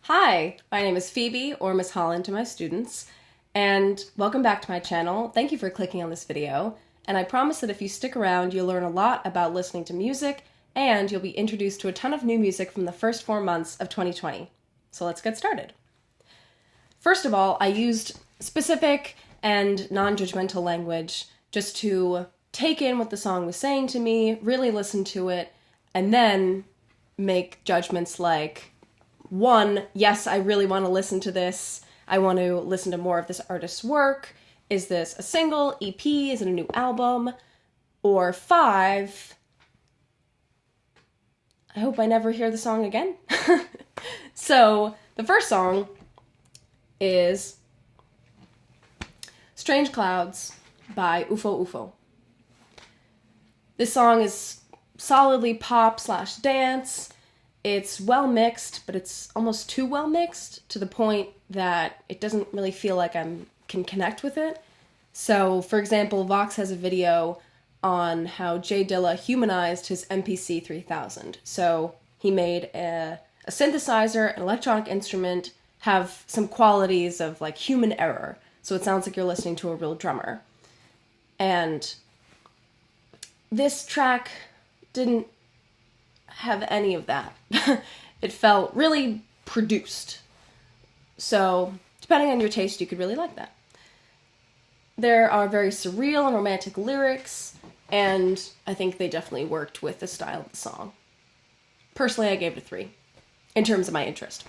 Hi, my name is Phoebe, or Miss Holland to my students, and welcome back to my channel. Thank you for clicking on this video, and I promise that if you stick around, you'll learn a lot about listening to music, and you'll be introduced to a ton of new music from the first 4 months of 2020. So let's get started. First of all, I used specific and non-judgmental language just to take in what the song was saying to me, really listen to it, and then make judgments like, 1, yes, I really want to listen to this. I want to listen to more of this artist's work. Is this a single, EP? Is it a new album? Or 5, I hope I never hear the song again. So the first song is Strange Clouds by UFO UFO. This song is solidly pop/dance. It's well mixed, but it's almost too well mixed to the point that it doesn't really feel like I can connect with it. So, for example, Vox has a video on how Jay Dilla humanized his MPC 3000. So he made a synthesizer, an electronic instrument, have some qualities of like human error. So it sounds like you're listening to a real drummer. And this track didn't have any of that. It felt really produced. So, depending on your taste, you could really like that. There are very surreal and romantic lyrics, and I think they definitely worked with the style of the song. Personally, I gave it a 3, in terms of my interest.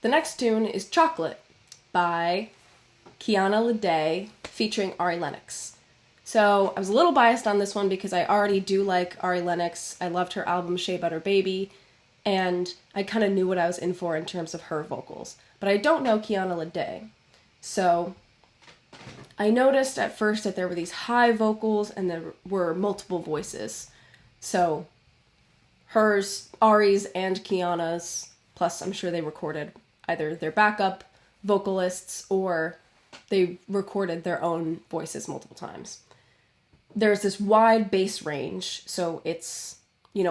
The next tune is Chocolate by Kiana Ledé featuring Lennox. So I was a little biased on this one because I already do like Lennox. I loved her album Shea Butter Baby, and I kind of knew what I was in for in terms of her vocals. But I don't know Kiana Ledé. So I noticed at first that there were these high vocals and there were multiple voices. So hers, Ari's, and Kiana's, plus I'm sure they recorded either their backup vocalists or they recorded their own voices multiple times. There's this wide bass range, so it's,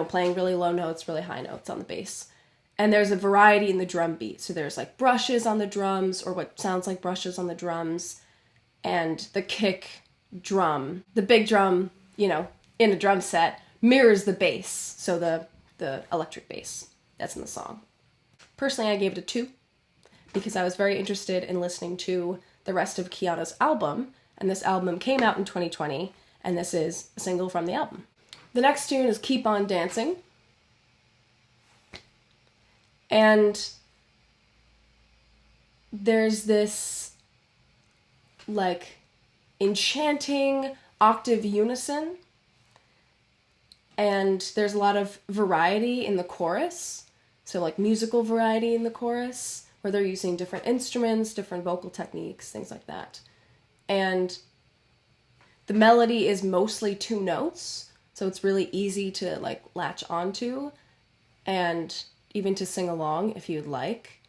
playing really low notes, really high notes on the bass. And there's a variety in the drum beat, so there's like brushes on the drums, or what sounds like brushes on the drums, and the kick drum. The big drum, in a drum set, mirrors the bass, so the electric bass that's in the song. Personally, I gave it a 2, because I was very interested in listening to the rest of Kiana's album, and this album came out in 2020, and this is a single from the album. The next tune is Keep On Dancing, and there's this, enchanting octave unison, and there's a lot of variety in the chorus, so, musical variety in the chorus, where they're using different instruments, different vocal techniques, things like that. And the melody is mostly 2 notes, so it's really easy to latch onto and even to sing along if you'd like.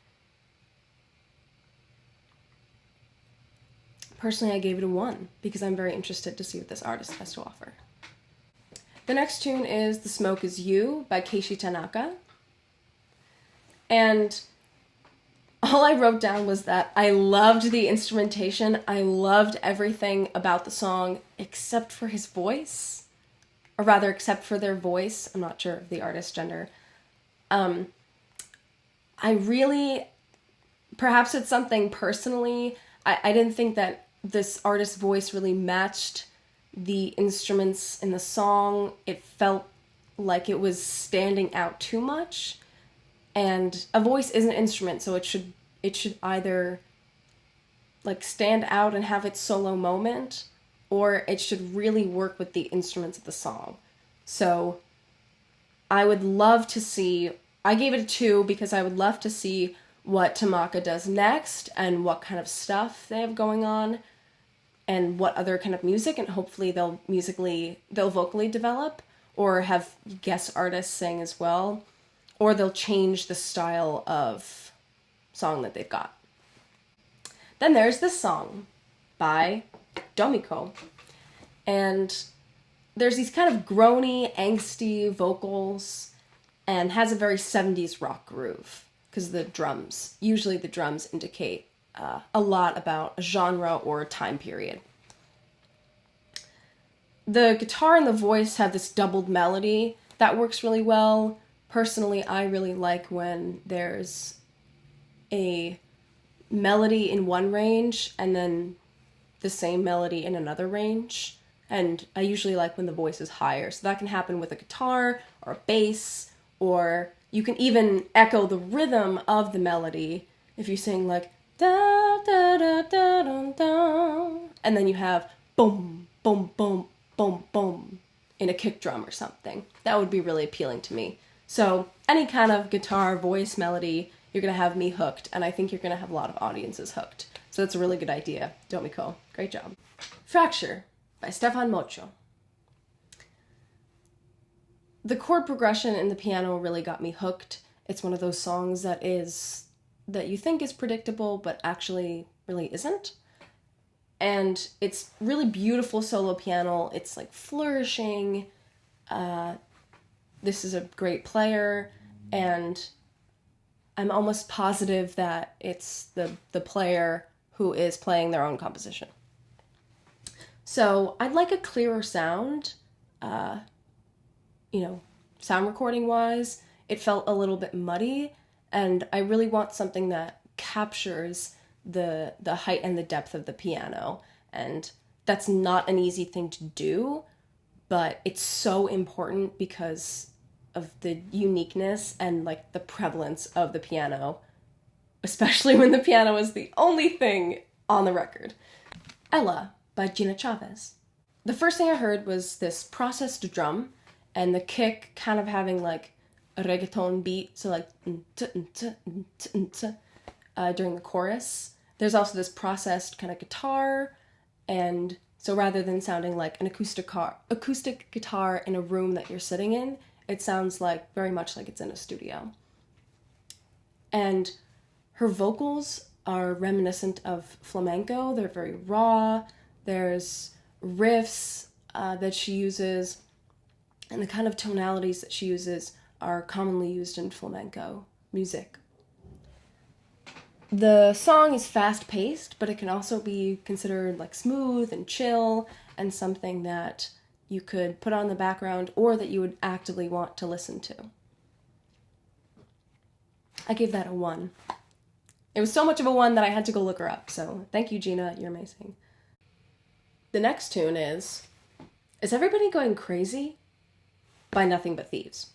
Personally, I gave it a 1 because I'm very interested to see what this artist has to offer. The next tune is The Smoke Is You by Keishi Tanaka. And all I wrote down was that I loved the instrumentation. I loved everything about the song except for his voice. Or rather, except for their voice. I'm not sure of the artist's gender. I really, perhaps it's something personally, I didn't think that this artist's voice really matched the instruments in the song. It felt like it was standing out too much. And a voice is an instrument, so it should either stand out and have its solo moment, or it should really work with the instruments of the song. So I would love to see, I gave it a 2 because I would love to see what Tanaka does next and what kind of stuff they have going on and what other kind of music, and hopefully they'll vocally develop or have guest artists sing as well. Or they'll change the style of song that they've got. Then there's this song by domico. And there's these kind of groany, angsty vocals and has a very 70s rock groove. because the drums. Usually the drums indicate a lot about a genre or a time period. The guitar and the voice have this doubled melody that works really well. Personally, I really like when there's a melody in one range and then the same melody in another range. And I usually like when the voice is higher. So that can happen with a guitar or a bass, or you can even echo the rhythm of the melody if you sing like da da da da da da, and then you have boom, boom, boom, boom, boom in a kick drum or something. That would be really appealing to me. So any kind of guitar, voice, melody, you're going to have me hooked, and I think you're going to have a lot of audiences hooked. So that's a really good idea. Domico, great job. Fracture by Stefan Mojo. The chord progression in the piano really got me hooked. It's one of those songs that you think is predictable, but actually really isn't. And it's really beautiful solo piano. It's like flourishing. This is a great player, and I'm almost positive that it's the player who is playing their own composition. So I'd like a clearer sound, sound recording wise. It felt a little bit muddy, and I really want something that captures the height and the depth of the piano. And that's not an easy thing to do, but it's so important because of the uniqueness and like the prevalence of the piano, especially when the piano is the only thing on the record. Ella by Gina Chavez. The first thing I heard was this processed drum and the kick kind of having like a reggaeton beat, so like during the chorus. There's also this processed kind of guitar, and so rather than sounding like an acoustic guitar in a room that you're sitting in, it sounds like very much like it's in a studio. And her vocals are reminiscent of flamenco. They're very raw. There's riffs that she uses, and the kind of tonalities that she uses are commonly used in flamenco music. The song is fast-paced, but it can also be considered like smooth and chill and something that you could put on the background or that you would actively want to listen to. I gave that a 1. It was so much of a 1 that I had to go look her up, so thank you, Gina, you're amazing. The next tune is Everybody Going Crazy? By Nothing But Thieves.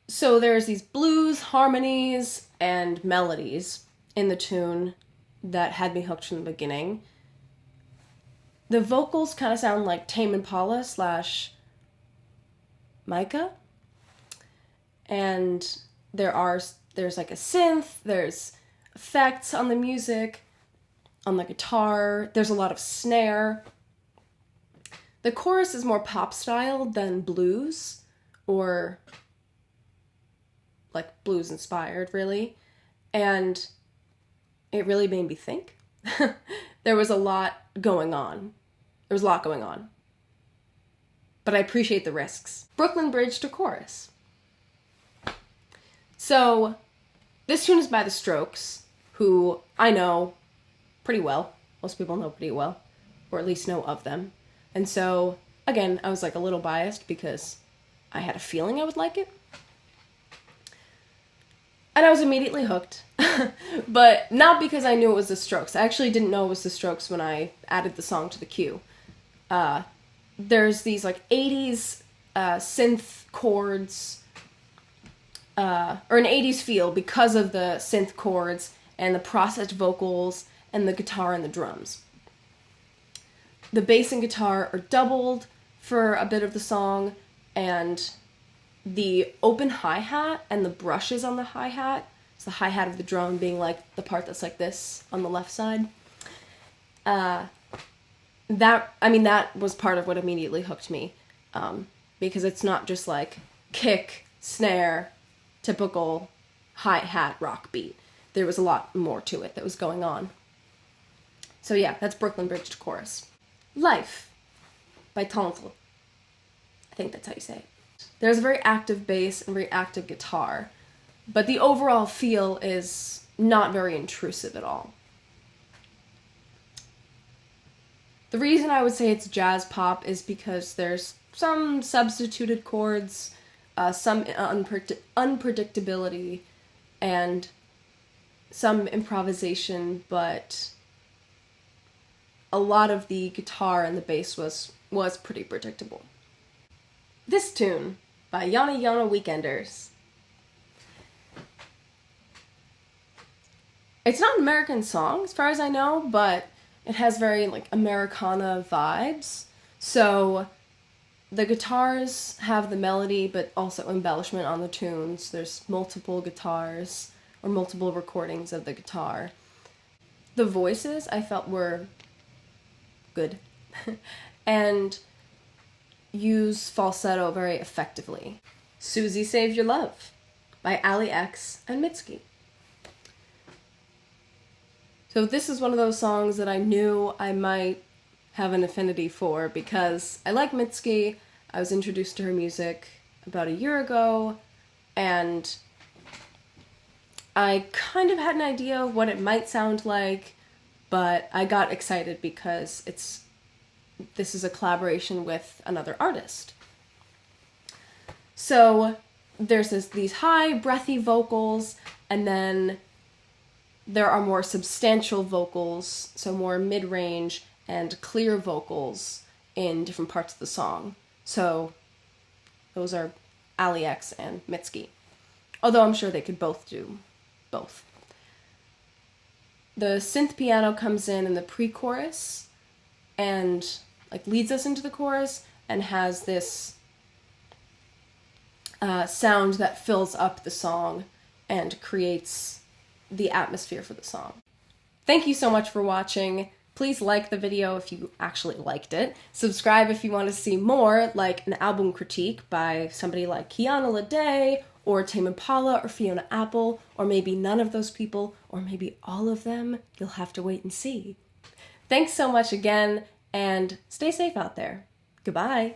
So there's these blues, harmonies, and melodies in the tune that had me hooked from the beginning. The vocals kind of sound like Tame Impala / Micah. And there's like a synth, there's effects on the music, on the guitar, there's a lot of snare. The chorus is more pop style than blues, or like blues inspired, really. And it really made me think. There was a lot going on. But I appreciate the risks. Brooklyn Bridge to chorus. So, this tune is by The Strokes, who I know pretty well. Most people know pretty well, or at least know of them. And so, again, I was like a little biased because I had a feeling I would like it. And I was immediately hooked, but not because I knew it was The Strokes. I actually didn't know it was The Strokes when I added the song to the queue. There's these like 80s synth chords, or an 80s feel because of the synth chords and the processed vocals and the guitar and the drums. The bass and guitar are doubled for a bit of the song, and the open hi-hat and the brushes on the hi-hat, so the hi-hat of the drum being like the part that's like this on the left side, that was part of what immediately hooked me, because it's not just like kick, snare, typical hi-hat rock beat. There was a lot more to it that was going on. So yeah, that's Brooklyn Bridge to chorus. Life by TENDRE. I think that's how you say it. There's a very active bass and very active guitar. but the overall feel is not very intrusive at all. The reason I would say it's jazz pop is because there's some substituted chords, some unpredictability, and some improvisation, but a lot of the guitar and the bass was pretty predictable. This tune by Yona Weekenders. It's not an American song, as far as I know, but it has very, like, Americana vibes. So the guitars have the melody, but also embellishment on the tunes. There's multiple guitars, or multiple recordings of the guitar. The voices, I felt, were good. And use falsetto very effectively. Suzy Saves You by Allie X and Mitski. So this is one of those songs that I knew I might have an affinity for because I like Mitski. I was introduced to her music about a year ago, and I kind of had an idea of what it might sound like, but I got excited because this is a collaboration with another artist. So there's these high, breathy vocals, and then there are more substantial vocals, so more mid-range and clear vocals in different parts of the song. So those are Allie X and Mitski. Although I'm sure they could both do both. The synth piano comes in the pre-chorus and like leads us into the chorus and has this sound that fills up the song and creates the atmosphere for the song. Thank you so much for watching. Please like the video if you actually liked it. Subscribe if you want to see more, like an album critique by somebody like Kiana Ledé, or Tame Impala, or Fiona Apple, or maybe none of those people, or maybe all of them. You'll have to wait and see. Thanks so much again, and stay safe out there. Goodbye.